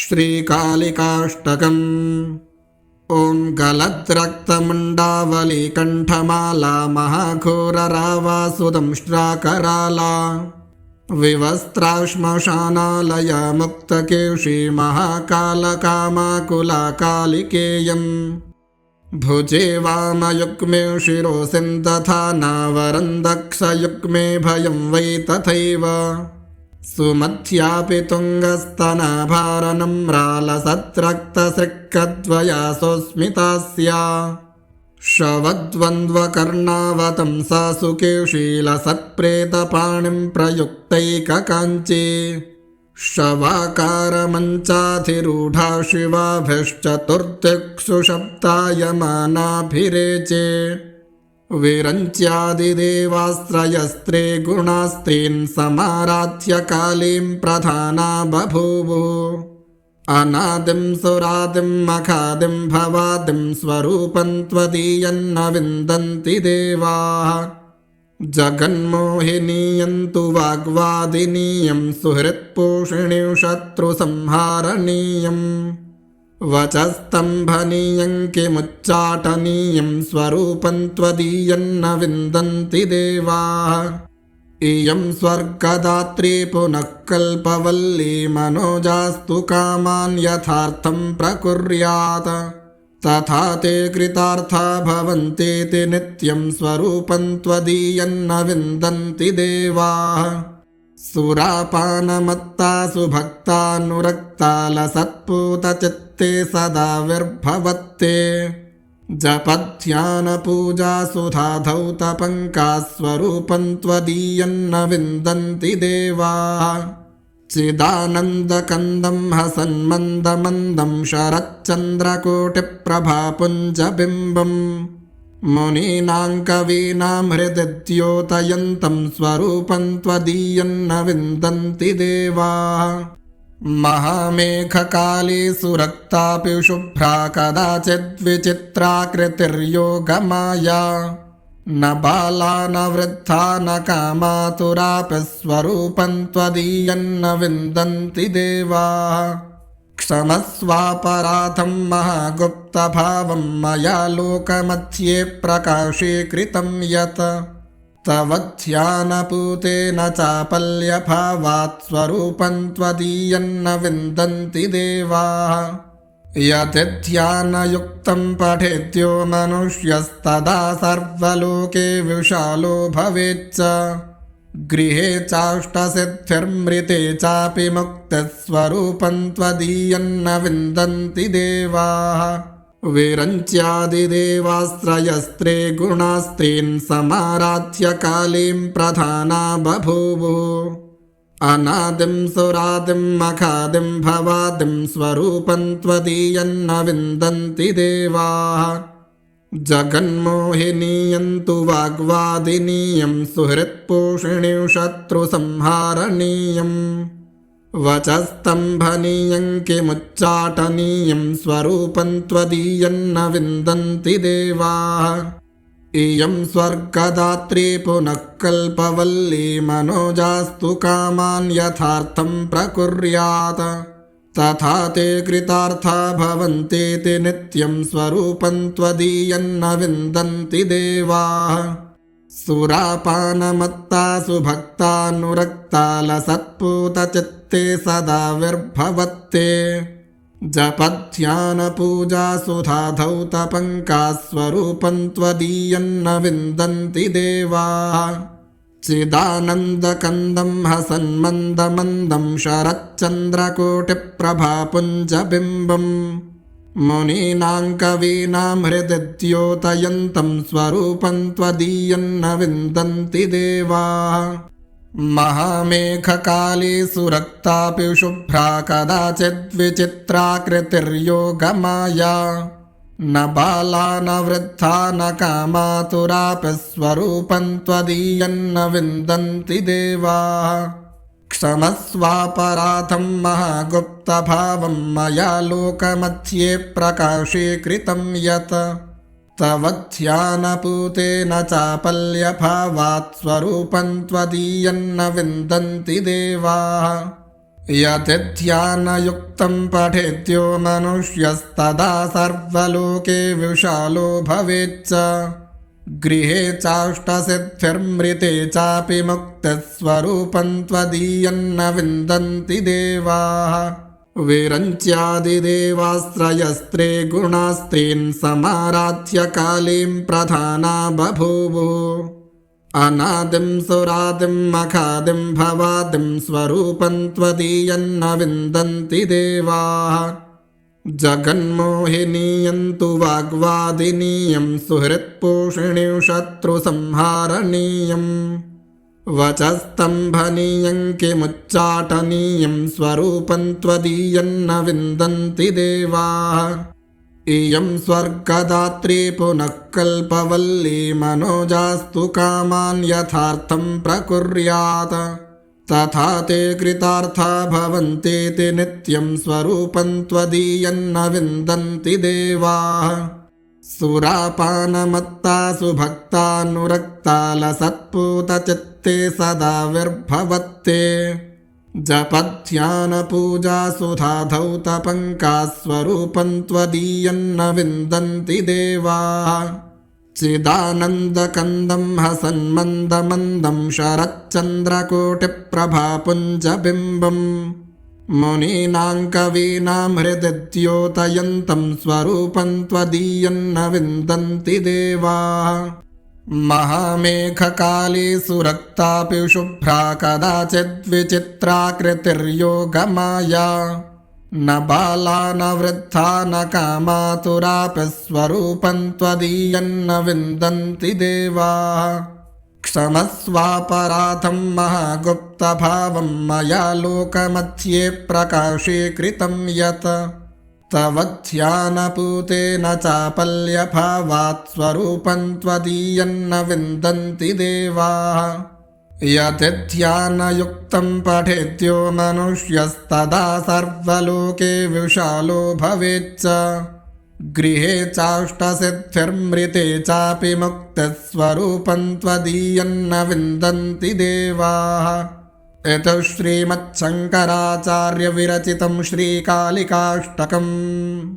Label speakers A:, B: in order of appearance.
A: श्रीकालिकाष्टकम्। ॐ गलद्रक्तमुण्डावलीकण्ठमाला महाघोररावासुदंष्ट्राकराला विवस्त्राश्मशानालया मुक्तकेशी महाकालकामाकुला कालिकेयम्। भुजे वामयुग्मे शिरोसिं तथा नावरन्दक्षयुग्मे भयं वै तथैव। सुमध्यापि तुङ्गस्तनाभारनम्रालसद्रक्तसृक्कद्वयासोऽस्मितास्या शवद्वन्द्वकर्णावतंसा सुकेशीलसत्प्रेतपाणिं प्रयुक्तैककाञ्ची शवाकारमञ्चाधिरूढा शिवाभिश्चतुर्दिक्षु शब्दायमानाभिरेचे। विरञ्च्यादिदेवास्त्रयस्त्रे गुणास्त्रीन् समाराध्य कालीं प्रधाना बभूवुः। अनादिं सुरादिं मखादिं भवादिं स्वरूपं त्वदीयन्न विन्दन्ति देवाः। जगन्मोहिनीयं तु वाग्वादिनीयं सुहृत्पोषिणीं शत्रुसंहारणीयम्। वचस्तम्भनीयं किमुच्चाटनीयं स्वरूपं त्वदीयन्न विन्दन्ति देवाः। इयं स्वर्गदात्री पुनः कल्पवल्ली मनोजास्तु कामान् यथार्थं प्रकुर्यात्। तथा ते कृतार्था भवन्तीति नित्यं स्वरूपं त्वदीयन्न विन्दन्ति देवाः। सुरापानमत्ता सुभक्तानुरक्ता लसत्पूतचित्ते सदा विर्भवत्ते। जपध्यानपूजा सुधाधौतपङ्का स्वरूपं त्वदीयन्न विन्दन्ति देवाः। चिदानन्दकन्दं हसन्मन्दमन्दं शरच्चन्द्रकोटिप्रभापुञ्जबिम्बम्। मुनीनां कवीनां हृदि द्योतयन्तं स्वरूपं त्वदीयन्न विन्दन्ति देवाः। महामेघकाली सुरक्तापि शुभ्रा कदाचिद्विचित्राकृतिर्योगमाया। न बाला न वृद्धा न कामातुरापि स्वरूपं त्वदीयन्न विन्दन्ति देवाः। क्षमस्वापराधं महागुप्तभावं मया लोकमध्ये प्रकाशीकृतं यत्। तव ध्यानपूतेन चापल्यभावात् स्वरूपं त्वदीयन्न विन्दन्ति देवाः। यदि ध्यानयुक्तं पठेद्यो मनुष्यस्तदा सर्वलोके विशालो भवेच्च। गृहे चाष्टसिद्धिर्मृते चापि मुक्तिस्वरूपं त्वदीयन्न विन्दन्ति देवाः। विरञ्च्यादिदेवास्त्रयस्त्रे गुणास्त्रीन् समाराध्य कालीं प्रधाना बभूवुः। अनादिं सुरादिं मखादिं भवादिं स्वरूपं त्वदीयन्न विन्दन्ति देवाः। जगन्मोहिनीयं तु वाग्वादिनीयं सुहृत्पोषिणीं शत्रुसंहारणीयम्। वचस्तम्भनीयं किमुच्चाटनीयं स्वरूपं त्वदीयन्न विन्दन्ति देवाः। इयं स्वर्गदात्री पुनः कल्पवल्ली मनोजास्तु कामान् यथार्थं प्रकुर्यात्। तथा ते कृतार्था भवन्तीति नित्यं स्वरूपं त्वदीयन्न विन्दन्ति देवाः। सुरापानमत्ता सुभक्तानुरक्ता लसत्पूतचित्ते सदा विर्भवत्ते। जपध्यानपूजा सुधाधौतपङ्का स्वरूपं त्वदीयन्न विन्दन्ति देवाः। चिदानन्दकन्दं हसन्मन्दमन्दं शरच्चन्द्रकोटिप्रभापुञ्जबिम्बम्। मुनीनां कवीनां हृदि द्योतयन्तं स्वरूपं त्वदीयन्न विन्दन्ति देवाः। महामेघकाली सुरक्तापि शुभ्रा कदाचिद्विचित्राकृतिर्योगमाया। न बाला न वृद्धा न कामातुरापि स्वरूपं त्वदीयन्न विन्दन्ति देवाः। क्षमस्वापराधं महागुप्तभावं मया लोकमध्ये प्रकाशीकृतं यत्। तव ध्यानपूतेन चापल्यभावात् स्वरूपं त्वदीयन्न विन्दन्ति देवाः। यतिध्यानयुक्तं पठेद्यो मनुष्यस्तदा सर्वलोके विशालो भवेच्च। गृहे चाष्टसिद्धिर्मृते चापि मुक्तिस्वरूपं त्वदीयन्न विन्दन्ति देवाः। विरञ्च्यादिदेवास्त्रयस्त्रे गुणास्त्रीन् समाराध्य कालीं प्रधाना बभूवुः। अनादिं सुरादिं मखादिं भवादिं स्वरूपं त्वदीयन्न विन्दन्ति देवाः। जगन्मोहिनीयं तु वाग्वादिनीयं सुहृत्पोषिणीं शत्रुसंहारणीयम्। वचस्तम्भनीयं किमुच्चाटनीयं स्वरूपं त्वदीयन्न विन्दन्ति देवाः। इयं स्वर्गदात्री पुनः कल्पवल्ली मनोजास्तु कामान् यथार्थं प्रकुर्यात्। तथा ते कृतार्था भवन्तीति नित्यं स्वरूपं त्वदीयन्न विन्दन्ति देवाः। सुरापानमत्ता सुभक्तानुरक्ता लसत्पूतचित्ते सदा विर्भवत्ते। जपध्यानपूजा सुधाधौतपङ्का स्वरूपं त्वदीयन्न विन्दन्ति देवाः। चिदानन्दकन्दं हसन्मन्दमन्दं शरच्चन्द्रकोटिप्रभापुञ्जबिम्बम्। मुनीनां कवीनां हृदि द्योतयन्तं स्वरूपं त्वदीयन्न विन्दन्ति देवाः। महामेघकाली सुरक्तापि शुभ्रा कदाचिद्विचित्राकृतिर्योगमाया। न बाला न वृद्धा न कामातुरापि स्वरूपं त्वदीयन्न विन्दन्ति देवाः। क्षमस्वापराधं महागुप्तभावं मया लोकमध्ये प्रकाशीकृतं यत्। तव ध्यानपूतेन चापल्यभावात् स्वरूपं त्वदीयन्न विन्दन्ति देवाः। यतिध्यानयुक्तं पठेद्यो मनुष्यस्तदा सर्वलोके विशालो भवेच्च। गृहे चाष्टसिद्धिर्मृते चापि मुक्तिस्वरूपं त्वदीयन्न विन्दन्ति देवाः। इति श्रीमच्छङ्कराचार्यविरचितं श्रीकालिकाष्टकम्।